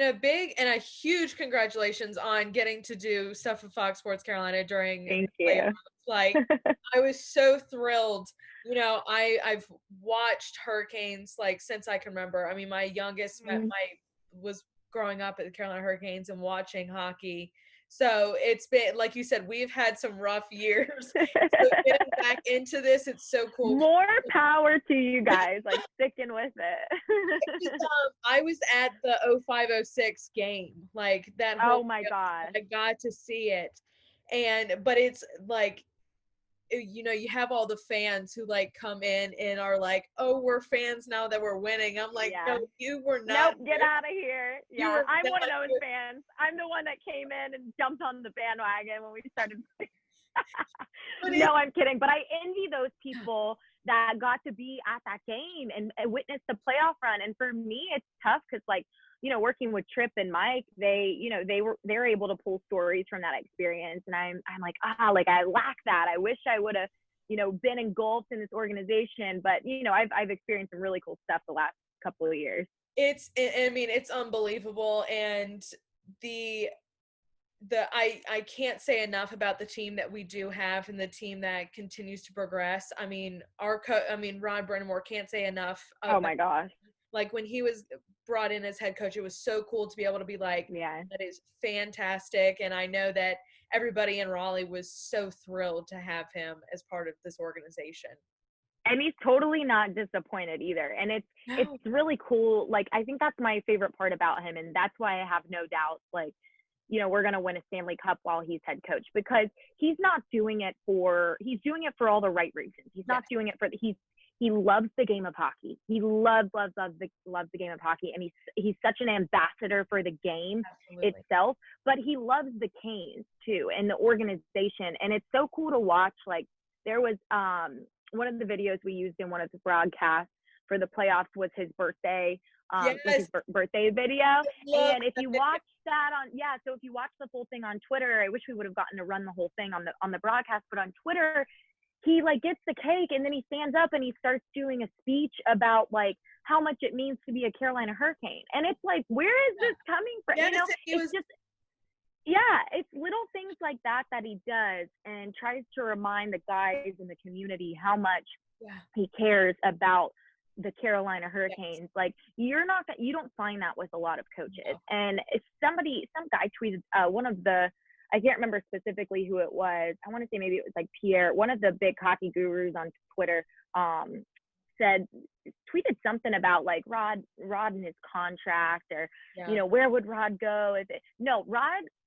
And a huge congratulations on getting to do stuff with Fox Sports Carolina during Thank the you. like I was so thrilled. I've watched Hurricanes like since I can remember. I mean, my youngest my was growing up at the Carolina Hurricanes and watching hockey. So it's been, like you said, we've had some rough years. So getting back into this, it's so cool. More power to you guys, like sticking with it. I was at the 0506 game, like that whole. Oh my gosh. I got to see it, but it's like, you have all the fans who like come in and are like, oh, we're fans now that we're winning. I'm like, no, you were not. Nope, get out of here. Yeah, I'm one of those here. fans. I'm the one that came in and jumped on the bandwagon when we started. No, I'm kidding. But I envy those people that got to be at that game and witness the playoff run. And for me, it's tough because, like, working with Tripp and Mike, they're able to pull stories from that experience. And I'm like, I lack that. I wish I would have, been engulfed in this organization. But, I've experienced some really cool stuff the last couple of years. It's unbelievable. And I can't say enough about the team that we do have and the team that continues to progress. I mean, Rod Brind'Amour, can't say enough. Oh my gosh. Like when he was brought in as head coach, it was so cool to be able to be like, that is fantastic. And I know that everybody in Raleigh was so thrilled to have him as part of this organization. And he's totally not disappointed either. And it's really cool. Like, I think that's my favorite part about him. And that's why I have no doubt, like, we're going to win a Stanley Cup while he's head coach, because he's doing it for all the right reasons. He's not doing it for he loves the game of hockey. He loves the game of hockey. And he's such an ambassador for the game itself, but he loves the Canes too, and the organization. And it's so cool to watch. Like, there was, one of the videos we used in one of the broadcasts for the playoffs was his birthday, his birthday video. And if you watch that so if you watch the full thing on Twitter, I wish we would have gotten to run the whole thing on the broadcast, but on Twitter, he like gets the cake and then he stands up and he starts doing a speech about like how much it means to be a Carolina Hurricane. And it's like, where is this coming from? It's little things like that he does, and tries to remind the guys in the community how much he cares about the Carolina Hurricanes. Like, you don't find that with a lot of coaches. And if some guy tweeted, I can't remember specifically who it was. I want to say maybe it was like Pierre, one of the big hockey gurus on Twitter, tweeted something about like Rod and his contract, or where would Rod go?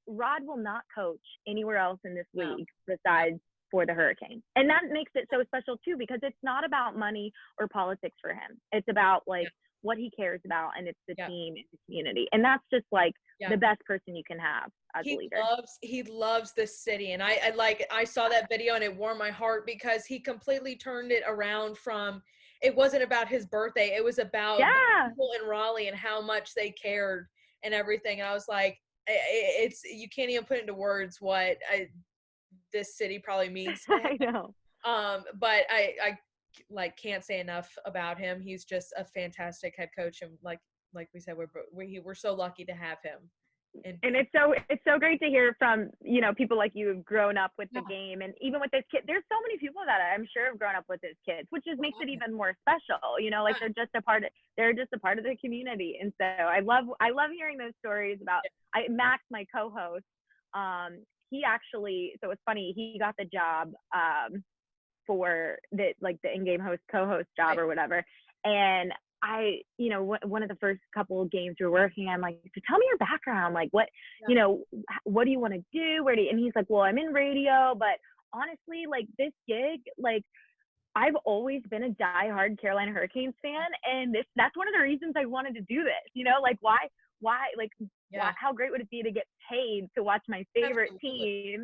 Rod will not coach anywhere else in this league besides for the Hurricanes. And that makes it so special too, because it's not about money or politics for him. It's about like what he cares about, and it's the team and the community. And that's just like the best person you can have as a leader. He loves this city. And I saw that video and it warmed my heart, because he completely turned it around from, it wasn't about his birthday. It was about the people in Raleigh and how much they cared and everything. And I was like, you can't even put into words what this city probably means to him. I know. But I can't say enough about him. He's just a fantastic head coach, and like we said, we're so lucky to have him. And it's so great to hear from people like you who've grown up with the game, and even with this kid. There's so many people that I'm sure have grown up with his kids, which just makes it even more special. Like they're just a part of the community. And so I love hearing those stories about Max, my co-host. He actually, so it's funny, he got the job for the in-game co-host job or whatever. And I, one of the first couple of games we were working, I'm like, so tell me your background. Like, what do you want to do? And he's like, well, I'm in radio, but honestly, like this gig, like I've always been a diehard Carolina Hurricanes fan. And that's one of the reasons I wanted to do this, like how great would it be to get paid to watch my favorite team,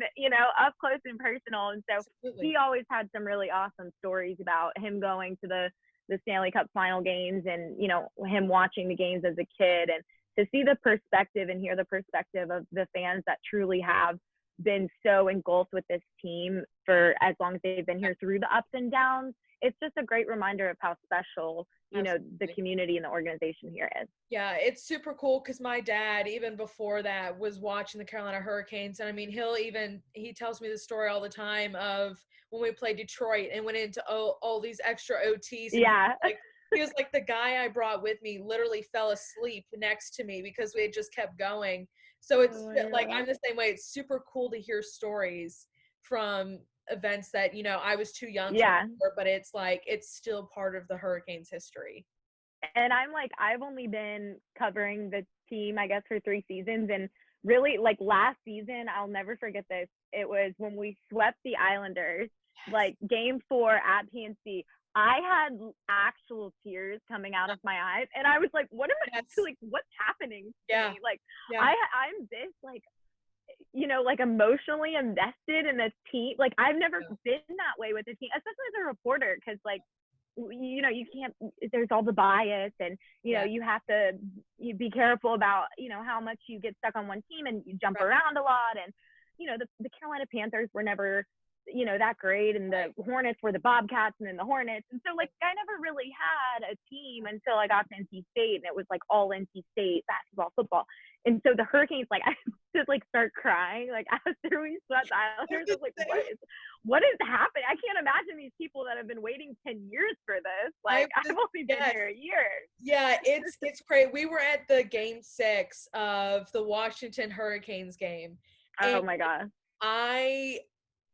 up close and personal. And so he always had some really awesome stories about him going to the Stanley Cup final games, and, him watching the games as a kid, and to see the perspective and hear the perspective of the fans that truly have been so engulfed with this team for as long as they've been here through the ups and downs. It's just a great reminder of how special, you know, the community and the organization here is. Yeah, it's super cool because my dad, even before that, was watching the Carolina Hurricanes. And I mean, he tells me the story all the time of when we played Detroit and went into all these extra OTs. And Yeah. he was like, the guy I brought with me literally fell asleep next to me because we had just kept going. So it's like, I'm the same way. It's super cool to hear stories from events that, you know, I was too young for, but it's like, it's still part of the Hurricanes history. And I'm like, I've only been covering the team, I guess, for 3 seasons. And really, like last season, I'll never forget this. It was when we swept the Islanders, like game 4 at PNC. I had actual tears coming out of my eyes. And I was like, what am I like, what's happening to me? Like, I'm this, like, you know, like emotionally invested in this team. Like, I've never been that way with a team, especially as a reporter, because like, you know, you can't, there's all the bias, and you know, you have to be careful about, you know, how much you get stuck on one team, and you jump around a lot. And you know, the Carolina Panthers were never, you know, that great, and the Hornets were the Bobcats, and then the Hornets. And so like, I never really had a team until I got to NC State, and it was like all NC State basketball, football. And so the Hurricanes, like, I just like start crying, like after we swept the Islanders. I was like, what is happening? I can't imagine these people that have been waiting 10 years for this. Like, I've only been here a year. Yeah, it's crazy. We were at the game 6 of the Washington Hurricanes game. Oh my God.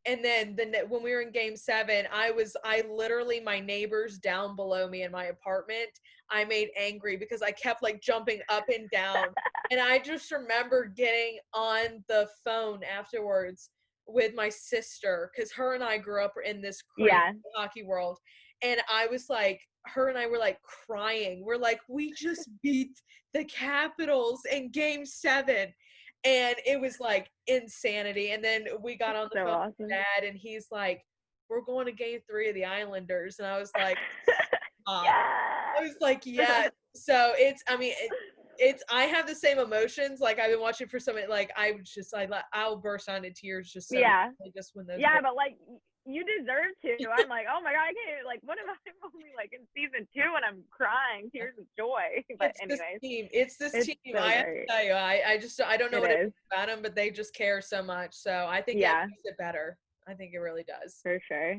And then when we were in game 7, I literally, my neighbors down below me in my apartment, I made angry because I kept like jumping up and down. And I just remember getting on the phone afterwards with my sister, because her and I grew up in this crazy hockey world. And I was like, her and I were like crying. We're like, we just beat the Capitals in game 7. And it was like insanity. And then we got on the phone with Dad, and he's like, we're going to game 3 of the Islanders. And I was like, I was like, yeah. So it's, I mean, I have the same emotions. Like, I've been watching for some, like, I'll burst out into tears just so just when those but like, you deserve to. I'm like, oh my God, I can't, like, what am I only like in season 2 and I'm crying tears of joy? But anyways, it's this team. So I have to tell you, I don't know what it is about them, but they just care so much. So I think it makes it better. I think it really does. For sure.